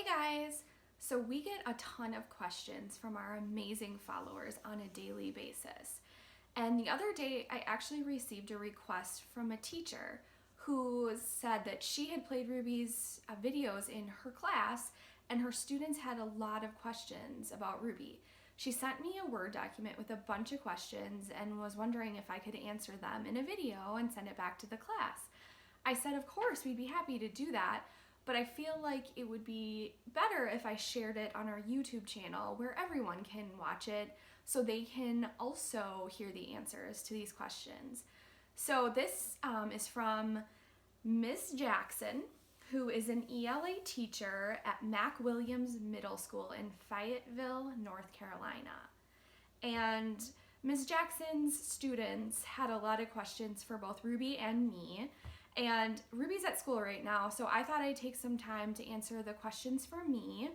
guys! So we get a ton of questions from our amazing followers on a daily basis. And the other day, I actually received a request from a teacher who said that she had played Ruby's videos in her class and her students had a lot of questions about Ruby. She sent me a Word document with a bunch of questions and was wondering if I could answer them in a video and send it back to the class. I said, of course, we'd be happy to do that, but I feel like it would be better if I shared it on our YouTube channel where everyone can watch it so they can also hear the answers to these questions. So this is from Ms. Jackson, who is an ELA teacher at Mac Williams Middle School in Fayetteville, North Carolina. And Ms. Jackson's students had a lot of questions for both Ruby and me. And Ruby's at school right now, so I thought I'd take some time to answer the questions for me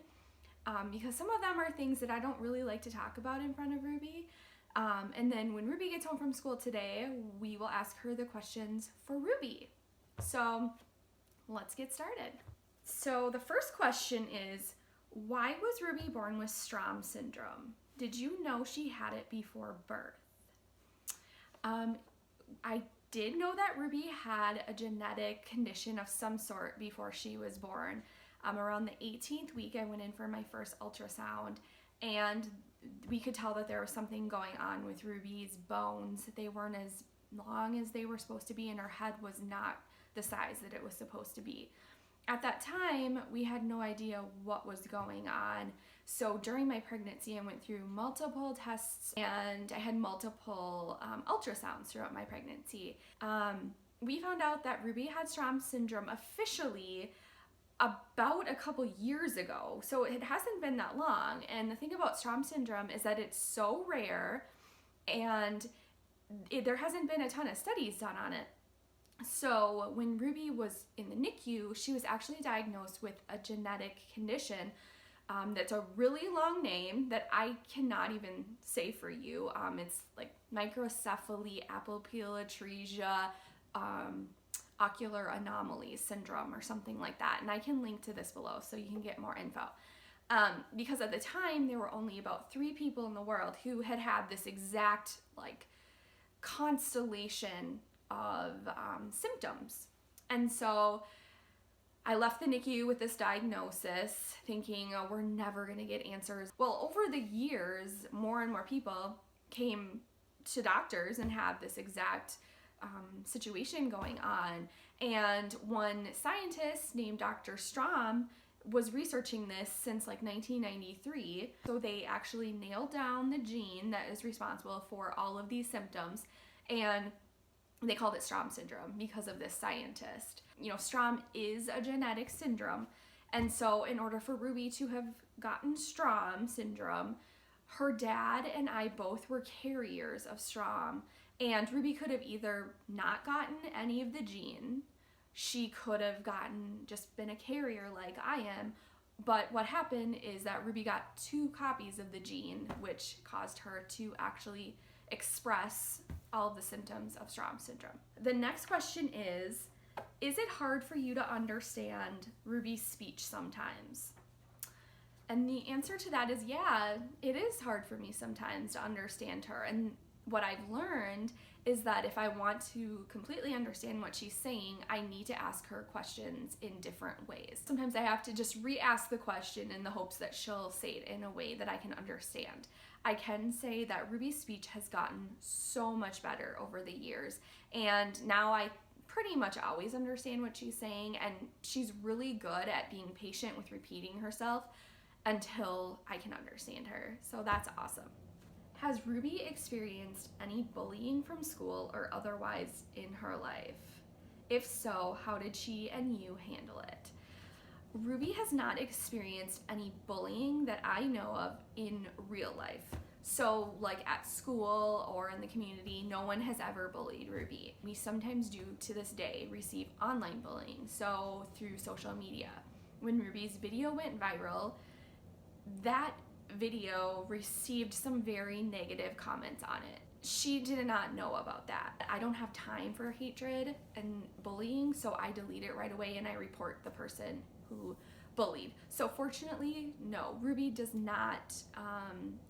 because some of them are things that I don't really like to talk about in front of Ruby. And then when Ruby gets home from school today, we will ask her the questions for Ruby. So let's get started. So the first question is, why was Ruby born with Strom Syndrome? Did you know she had it before birth? I did know that Ruby had a genetic condition of some sort before she was born. Around the 18th week, I went in for my first ultrasound, and we could tell that there was something going on with Ruby's bones. They weren't as long as they were supposed to be, and her head was not the size that it was supposed to be. At that time, we had no idea what was going on. So during my pregnancy, I went through multiple tests and I had multiple ultrasounds throughout my pregnancy. We found out that Ruby had Strom Syndrome officially about a couple years ago. So it hasn't been that long. And the thing about Strom Syndrome is that it's so rare and there hasn't been a ton of studies done on it. So when Ruby was in the NICU, she was actually diagnosed with a genetic condition that's a really long name that I cannot even say for you. It's like microcephaly apopelotresia ocular anomalies syndrome or something like that. And I can link to this below so you can get more info. Because at the time, there were only about 3 people in the world who had this exact constellation of symptoms. And so I left the NICU with this diagnosis thinking, oh, we're never gonna get answers. Well, over the years, more and more people came to doctors and had this exact situation going on. And one scientist named Dr. Strom was researching this since 1993. So they actually nailed down the gene that is responsible for all of these symptoms, and they called it Strom Syndrome because of this scientist. You know, Strom is a genetic syndrome, and so in order for Ruby to have gotten Strom Syndrome, her dad and I both were carriers of Strom, and Ruby could have either not gotten any of the gene, she could have just been a carrier like I am, but what happened is that Ruby got 2 copies of the gene, which caused her to actually express all of the symptoms of Strom Syndrome. The next question is it hard for you to understand Ruby's speech sometimes? And the answer to that is, yeah, it is hard for me sometimes to understand her. And what I've learned is that if I want to completely understand what she's saying, I need to ask her questions in different ways. Sometimes I have to just re-ask the question in the hopes that she'll say it in a way that I can understand. I can say that Ruby's speech has gotten so much better over the years, and now I pretty much always understand what she's saying, and she's really good at being patient with repeating herself until I can understand her. So that's awesome. Has Ruby experienced any bullying from school or otherwise in her life? If so, how did she and you handle it? Ruby has not experienced any bullying that I know of in real life. So at school or in the community, no one has ever bullied Ruby. We sometimes do to this day receive online bullying, so through social media. When Ruby's video went viral, that video received some very negative comments on it. She did not know about that. I don't have time for hatred and bullying, so I delete it right away and I report the person who bullied. So fortunately, no, Ruby does not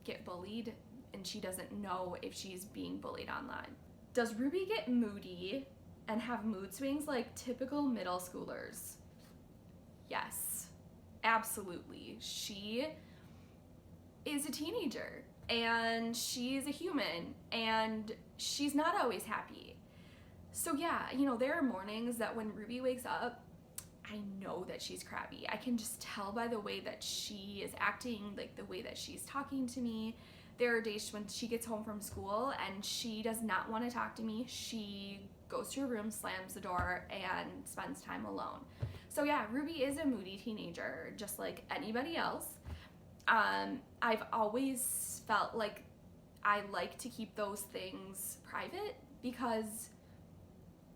get bullied, and she doesn't know if she's being bullied online. Does Ruby get moody and have mood swings like typical middle schoolers? Yes, absolutely. She is a teenager, and she's a human, and she's not always happy. So yeah, there are mornings that when Ruby wakes up, I know that she's crabby. I can just tell by the way that she is acting, like the way that she's talking to me. There are days when she gets home from school and she does not want to talk to me. She goes to her room, slams the door, and spends time alone. So yeah, Ruby is a moody teenager, just like anybody else. I've always felt like I like to keep those things private because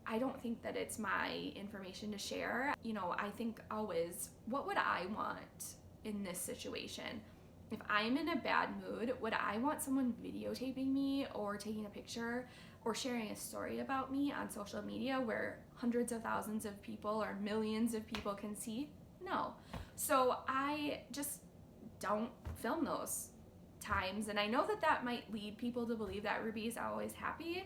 I don't think that it's my information to share. I think always, what would I want in this situation? If I'm in a bad mood, would I want someone videotaping me or taking a picture or sharing a story about me on social media where hundreds of thousands of people or millions of people can see? No. So I just don't film those times. And I know that that might lead people to believe that Ruby is always happy.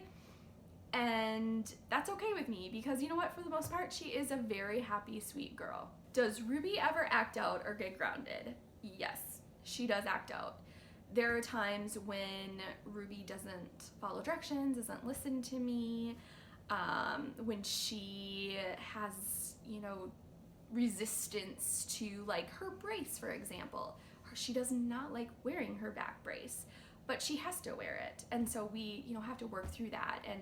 And that's okay with me because you know what? For the most part, she is a very happy, sweet girl. Does Ruby ever act out or get grounded? Yes, she does act out. There are times when Ruby doesn't follow directions, doesn't listen to me, when she has, resistance to like her brace, for example. She does not like wearing her back brace, but she has to wear it. And so we, have to work through that. And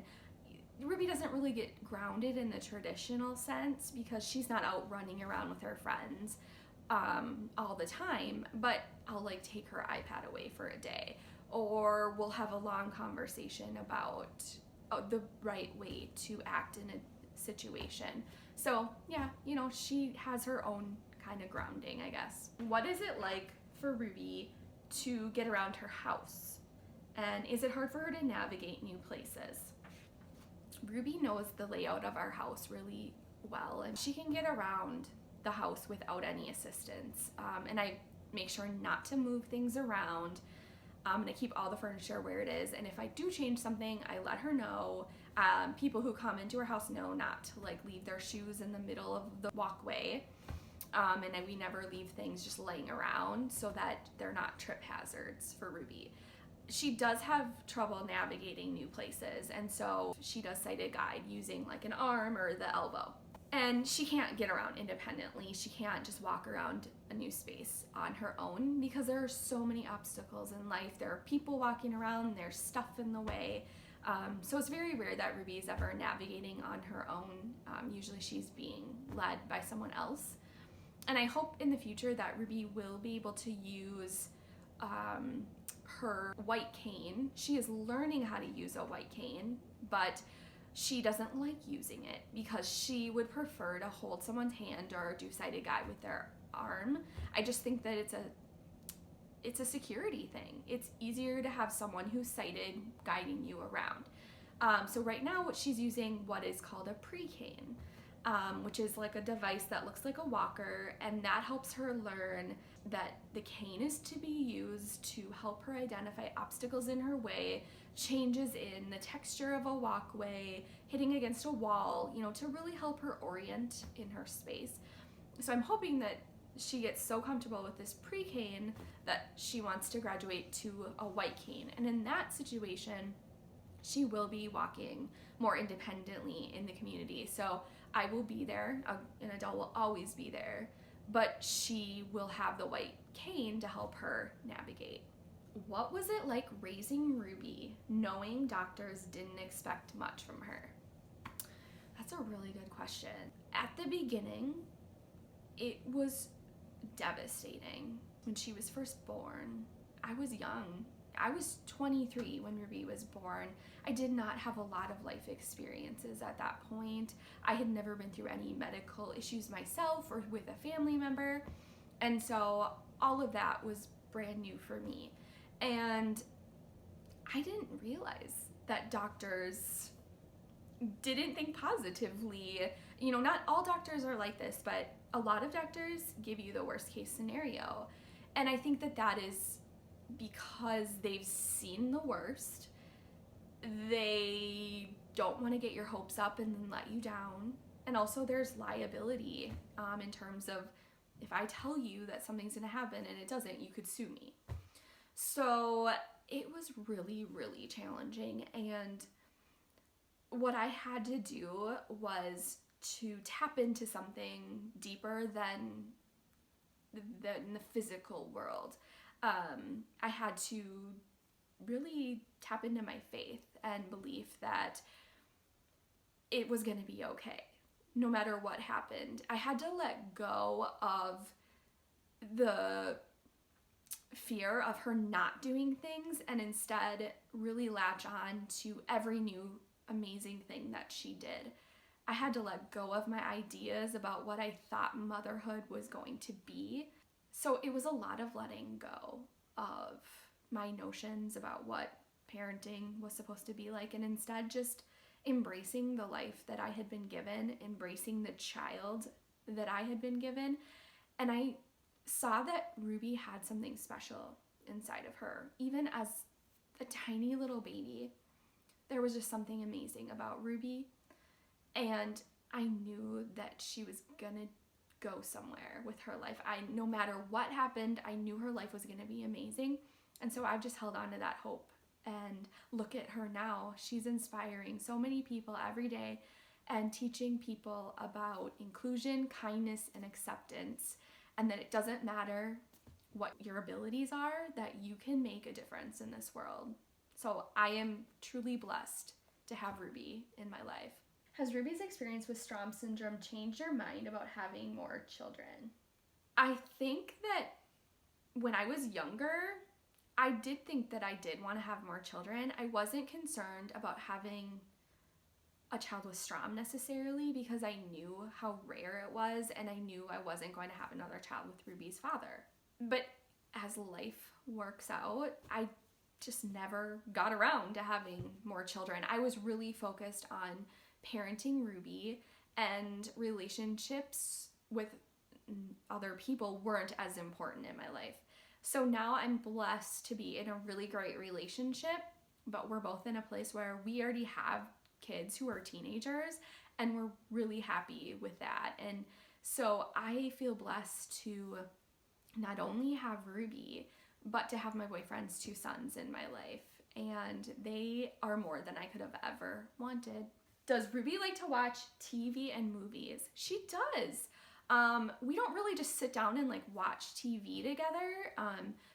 Ruby doesn't really get grounded in the traditional sense because she's not out running around with her friends all the time, but I'll like take her iPad away for a day, or we'll have a long conversation about the right way to act in a situation. So yeah, she has her own kind of grounding, I guess. What is it like for Ruby to get around her house? And is it hard for her to navigate new places? Ruby knows the layout of our house really well, and she can get around the house without any assistance. And I make sure not to move things around. And I keep all the furniture where it is. And if I do change something, I let her know. People who come into our house know not to like leave their shoes in the middle of the walkway. And we never leave things just laying around so that they're not trip hazards for Ruby. She does have trouble navigating new places, and so she does sighted guide using like an arm or the elbow. And she can't get around independently. She can't just walk around a new space on her own because there are so many obstacles in life. There are people walking around, there's stuff in the way. So it's very rare that Ruby is ever navigating on her own. Usually she's being led by someone else. And I hope in the future that Ruby will be able to use her white cane. She is learning how to use a white cane, but she doesn't like using it because she would prefer to hold someone's hand or do sighted guide with their arm. I just think that it's a security thing. It's easier to have someone who's sighted guiding you around. So right now she's using what is called a pre-cane, which is like a device that looks like a walker, and that helps her learn that the cane is to be used to help her identify obstacles in her way, changes in the texture of a walkway, hitting against a wall, to really help her orient in her space. So I'm hoping that she gets so comfortable with this pre-cane that she wants to graduate to a white cane. And in that situation, she will be walking more independently in the community. So I will be there, an adult will always be there, but she will have the white cane to help her navigate. What was it like raising Ruby, knowing doctors didn't expect much from her? That's a really good question. At the beginning, it was devastating. When she was first born, I was young. I was 23 when Ruby was born. I did not have a lot of life experiences at that point. I had never been through any medical issues myself or with a family member. And so all of that was brand new for me. And I didn't realize that doctors didn't think positively. Not all doctors are like this, but a lot of doctors give you the worst case scenario. And I think that is because they've seen the worst. They don't want to get your hopes up and then let you down. And also there's liability in terms of, if I tell you that something's going to happen and it doesn't, you could sue me. So it was really, really challenging. And what I had to do was to tap into something deeper than the physical world. I had to really tap into my faith and belief that it was going to be okay, no matter what happened. I had to let go of the fear of her not doing things and instead really latch on to every new amazing thing that she did. I had to let go of my ideas about what I thought motherhood was going to be. So it was a lot of letting go of my notions about what parenting was supposed to be like, and instead just embracing the life that I had been given, embracing the child that I had been given. And I saw that Ruby had something special inside of her. Even as a tiny little baby, there was just something amazing about Ruby. And I knew that she was gonna go somewhere with her life. No matter what happened, I knew her life was gonna be amazing. And so I've just held on to that hope. And look at her now. She's inspiring so many people every day and teaching people about inclusion, kindness, and acceptance. And that it doesn't matter what your abilities are, that you can make a difference in this world. So I am truly blessed to have Ruby in my life. Has Ruby's experience with Strom Syndrome changed your mind about having more children? I think that when I was younger, I did think that I did want to have more children. I wasn't concerned about having a child with Strom necessarily because I knew how rare it was and I knew I wasn't going to have another child with Ruby's father. But as life works out, I just never got around to having more children. I was really focused on parenting Ruby, and relationships with other people weren't as important in my life. So now I'm blessed to be in a really great relationship, but we're both in a place where we already have kids who are teenagers and we're really happy with that. And so I feel blessed to not only have Ruby, but to have my boyfriend's 2 sons in my life. And they are more than I could have ever wanted. Does Ruby like to watch TV and movies? She does. We don't really just sit down and like watch TV together.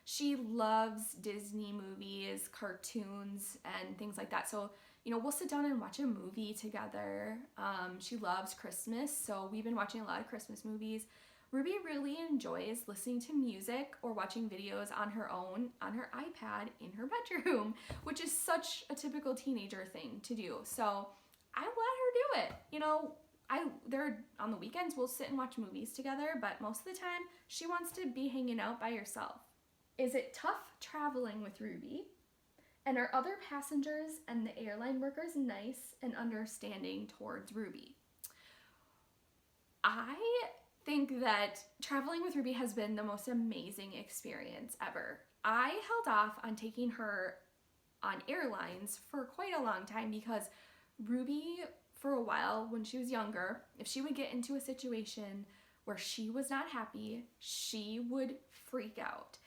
She loves Disney movies, cartoons, and things like that. So, we'll sit down and watch a movie together. She loves Christmas, so we've been watching a lot of Christmas movies. Ruby really enjoys listening to music or watching videos on her own, on her iPad, in her bedroom, which is such a typical teenager thing to do. So I let her do it. On the weekends we'll sit and watch movies together, but most of the time she wants to be hanging out by herself. Is it tough traveling with Ruby? And are other passengers and the airline workers nice and understanding towards Ruby? I think that traveling with Ruby has been the most amazing experience ever. I held off on taking her on airlines for quite a long time because Ruby, for a while when she was younger, if she would get into a situation where she was not happy, she would freak out.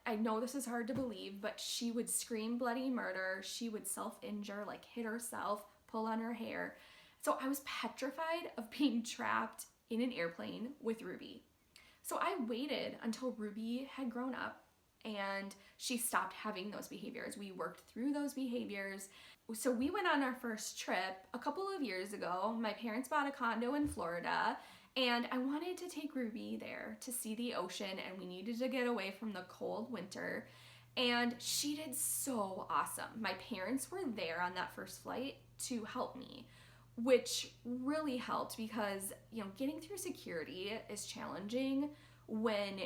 I know this is hard to believe, but she would scream bloody murder. She would self-injure, hit herself, pull on her hair. So I was petrified of being trapped in an airplane with Ruby. So I waited until Ruby had grown up and she stopped having those behaviors. We worked through those behaviors. So we went on our first trip a couple of years ago. My parents bought a condo in Florida and I wanted to take Ruby there to see the ocean, and we needed to get away from the cold winter. And she did so awesome. My parents were there on that first flight to help me, which really helped because, getting through security is challenging when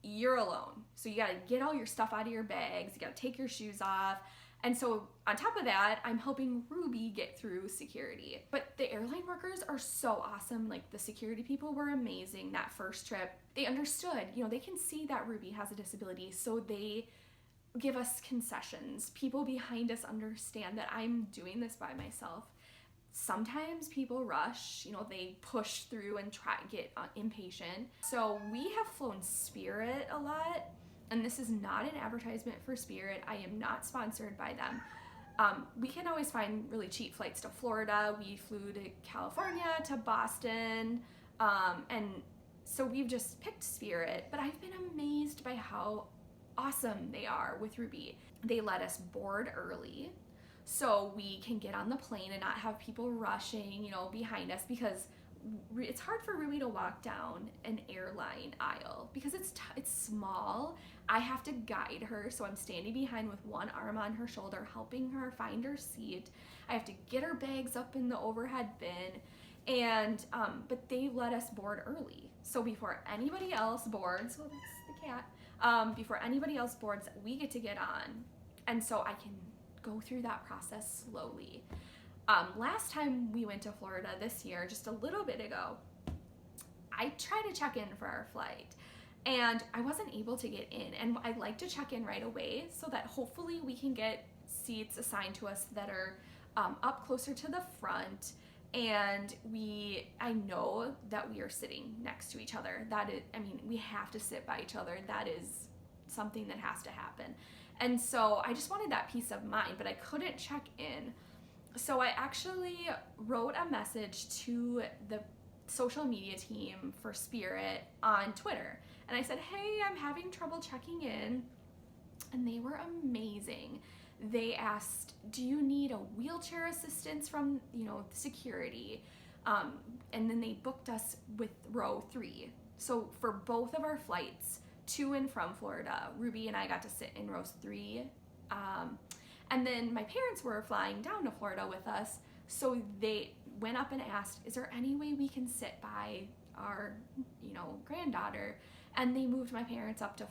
you're alone. So you gotta get all your stuff out of your bags, you gotta take your shoes off, And so on top of that, I'm helping Ruby get through security. But the airline workers are so awesome. Like, the security people were amazing that first trip. They understood, they can see that Ruby has a disability, so they give us concessions. People behind us understand that I'm doing this by myself. Sometimes people rush, they push through and try to get impatient. So we have flown Spirit a lot. And this is not an advertisement for Spirit. I am not sponsored by them. We can always find really cheap flights to Florida. We flew to California, to Boston. And so we've just picked Spirit. But I've been amazed by how awesome they are with Ruby. They let us board early so we can get on the plane and not have people rushing, behind us, because it's hard for Ruby to walk down an airline aisle because it's small. I have to guide her, so I'm standing behind with one arm on her shoulder, helping her find her seat. I have to get her bags up in the overhead bin, and but they let us board early. So before anybody else boards, well, that's the cat. Before anybody else boards, we get to get on, and so I can go through that process slowly. Last time we went to Florida this year, just a little bit ago, I tried to check in for our flight and I wasn't able to get in, and I like to check in right away so that hopefully we can get seats assigned to us that are up closer to the front, and I know that we are sitting next to each other. That is, we have to sit by each other. That is something that has to happen. And so I just wanted that peace of mind, but I couldn't check in. So I actually wrote a message to the social media team for Spirit on Twitter. And I said, hey, I'm having trouble checking in. And they were amazing. They asked, do you need a wheelchair assistance from, security? And then they booked us with row 3. So for both of our flights to and from Florida, Ruby and I got to sit in row 3. And then my parents were flying down to Florida with us, so they went up and asked, is there any way we can sit by our, granddaughter? And they moved my parents up to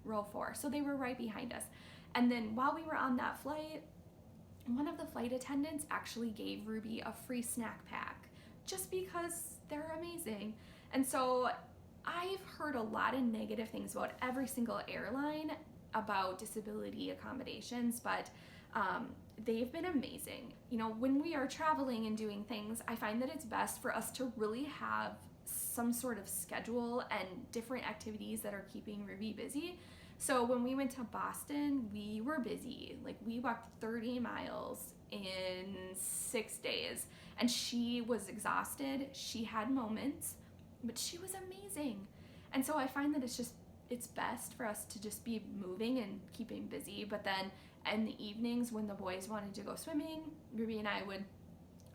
row 4, so they were right behind us. And then while we were on that flight, one of the flight attendants actually gave Ruby a free snack pack, just because they're amazing. And so I've heard a lot of negative things about every single airline about disability accommodations, but they've been amazing. When we are traveling and doing things, I find that it's best for us to really have some sort of schedule and different activities that are keeping Ruby busy. So when we went to Boston, we were busy. Like, we walked 30 miles in 6 days, and she was exhausted. She had moments, but she was amazing. And so I find that it's best for us to just be moving and keeping busy. But then in the evenings, when the boys wanted to go swimming, Ruby and I would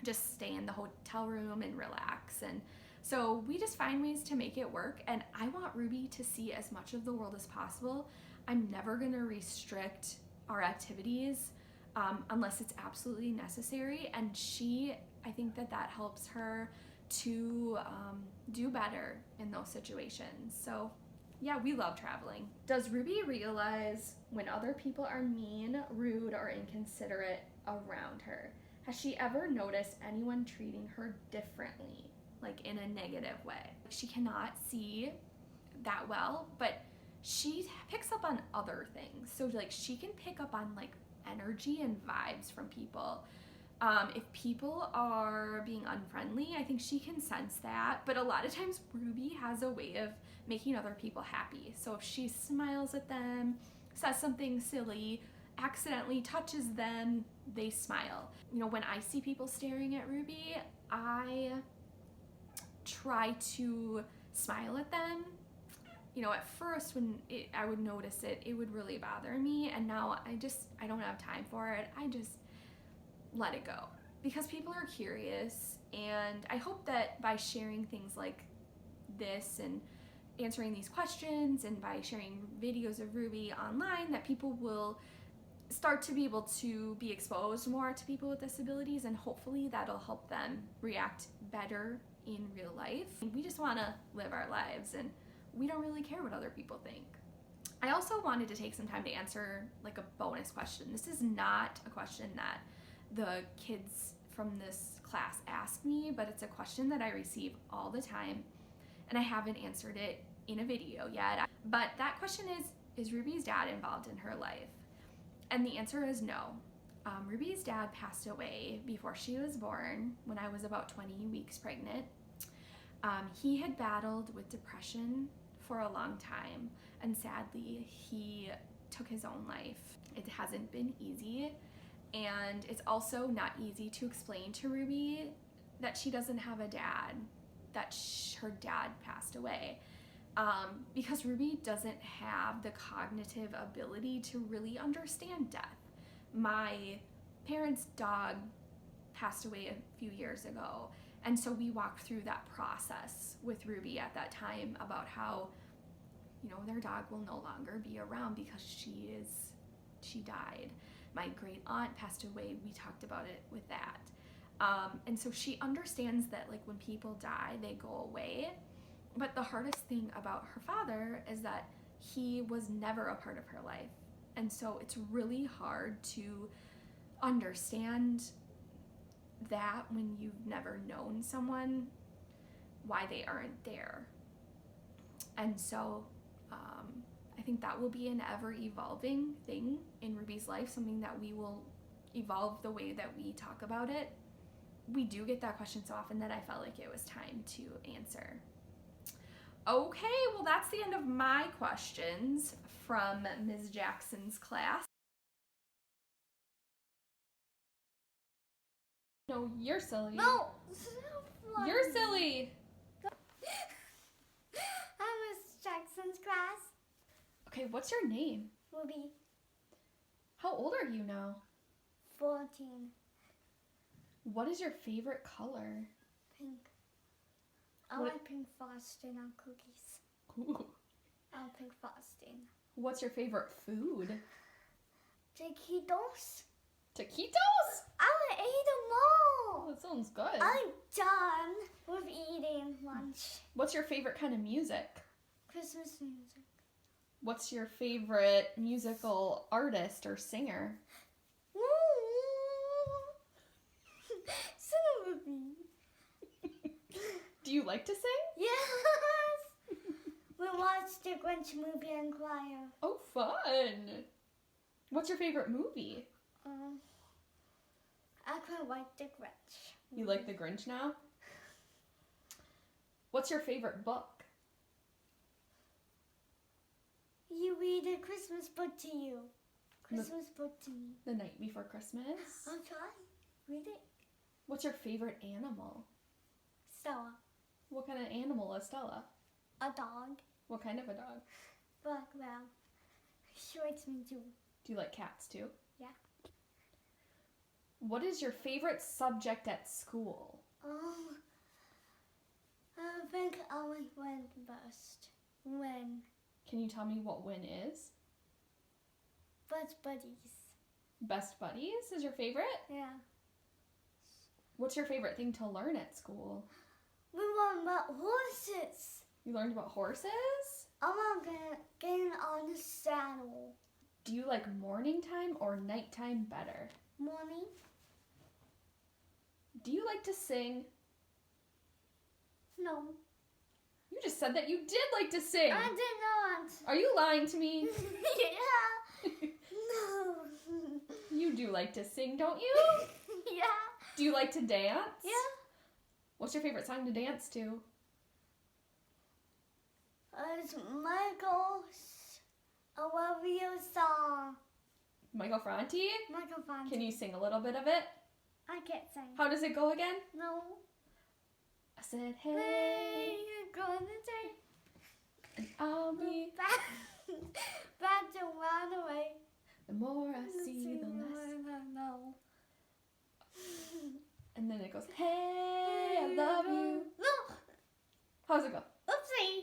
just stay in the hotel room and relax. And so we just find ways to make it work. And I want Ruby to see as much of the world as possible. I'm never going to restrict our activities unless it's absolutely necessary. And I think that helps her to do better in those situations. So yeah, we love traveling. Does Ruby realize when other people are mean, rude, or inconsiderate around her? Has she ever noticed anyone treating her differently, like in a negative way? She cannot see that well, but she picks up on other things. So she can pick up on energy and vibes from people. If people are being unfriendly, I think she can sense that. But a lot of times Ruby has a way of making other people happy. So if she smiles at them, says something silly, accidentally touches them, they smile. When I see people staring at Ruby, I try to smile at them. At first when I would notice it, it would really bother me. And now I don't have time for it. I just let it go, because people are curious. And I hope that by sharing things like this and answering these questions and by sharing videos of Ruby online, that people will start to be able to be exposed more to people with disabilities, and hopefully that'll help them react better in real life. We just want to live our lives, and we don't really care what other people think. I also wanted to take some time to answer like a bonus question. This is not a question that the kids from this class ask me, but it's a question that I receive all the time, and I haven't answered it in a video yet. But that question is Ruby's dad involved in her life? And the answer is no. Ruby's dad passed away before she was born, when I was about 20 weeks pregnant. He had battled with depression for a long time, and sadly, he took his own life. It hasn't been easy, and it's also not easy to explain to Ruby that she doesn't have a dad, that her dad passed away, because Ruby doesn't have the cognitive ability to really understand death. My parents' dog passed away a few years ago, and so we walked through that process with Ruby at that time about how, you know, their dog will no longer be around because she died. My great aunt passed away. We talked about it with that. And so she understands that, like, when people die, they go away. But the hardest thing about her father is that he was never a part of her life. And so it's really hard to understand that when you've never known someone, why they aren't there. And so I think that will be an ever-evolving thing in Ruby's life, something that we will evolve the way that we talk about it. We do get that question so often that I felt like it was time to answer. Okay, well, that's the end of my questions from Ms. Jackson's class. No, you're silly. No, it's not funny. You're silly. I'm Miss Jackson's class. Okay, what's your name? Ruby, How old are you now? 14, What is your favorite color? pink. I What- like pink frosting on cookies. Ooh. I like pink frosting. What's your favorite food? Taquitos. Taquitos? I want to eat them Oh, all. that sounds good. I'm done with eating lunch. What's your favorite kind of music? Christmas music. What's your favorite musical artist or singer? Son of a bee. Do you like to sing? Yes. We watched the Grinch movie and cried. Oh, fun. What's your favorite movie? I quite like the Grinch. You like The Grinch now? What's your favorite book? You read a Christmas book to you. Christmas book to me. The Night Before Christmas? I'll try. Read it. What's your favorite animal? Stella. What kind of animal is Stella? A dog. What kind of a dog? Black brown. She likes me too. Do you like cats too? Yeah. What is your favorite subject at school? I think I like when best. When. Can you tell me what WIN is? Best buddies. Best buddies is your favorite? Yeah. What's your favorite thing to learn at school? We learned about horses. You learned about horses? I want to get on the saddle. Do you like morning time or nighttime better? Morning. Do you like to sing? No. You just said that you did like to sing. I did not. Are you lying to me? Yeah. No. You do like to sing, don't you? Yeah. Do you like to dance? Yeah. What's your favorite song to dance to? It's Michael's I Love You song. Michael Franti? Michael Fontaine. Can you sing a little bit of it? I can't sing. How does it go again? No. I said, Hey, hey, you're gonna take and I'll be, back to run away. the more I see, the less. No. And then it goes, hey, I love you. No. How's it go? Oopsie.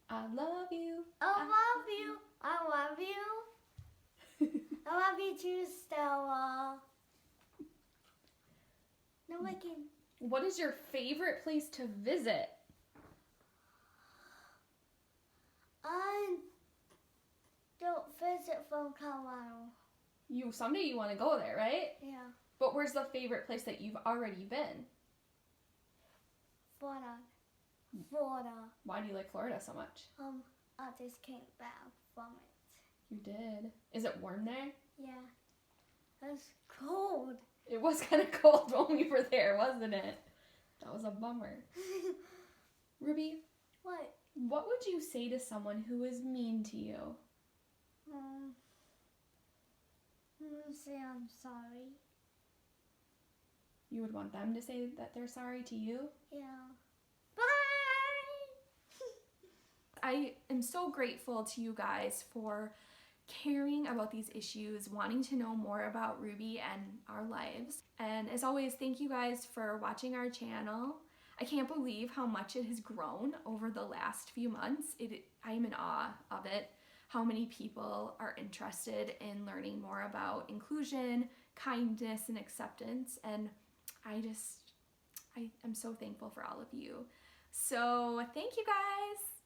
I love you. I love you. I love you. I love you too, Stella. No, I can. What is your favorite place to visit? visit from Colorado. Someday you want to go there, right? Yeah. But where's the favorite place that you've already been? Florida. Why do you like Florida so much? I just came back from it. You did. Is it warm there? Yeah. It's cold. It was kind of cold when we were there, wasn't it? That was a bummer. Ruby, what would you say to someone who is mean to you? Say I'm sorry. You would want them to say that they're sorry to you? Yeah. Bye! I am so grateful to you guys for caring about these issues, wanting to know more about Ruby and our lives. And as always, thank you guys for watching our channel. I can't believe how much it has grown over the last few months. I am in awe of it, how many people are interested in learning more about inclusion, kindness, and acceptance. And I am so thankful for all of you. So thank you guys.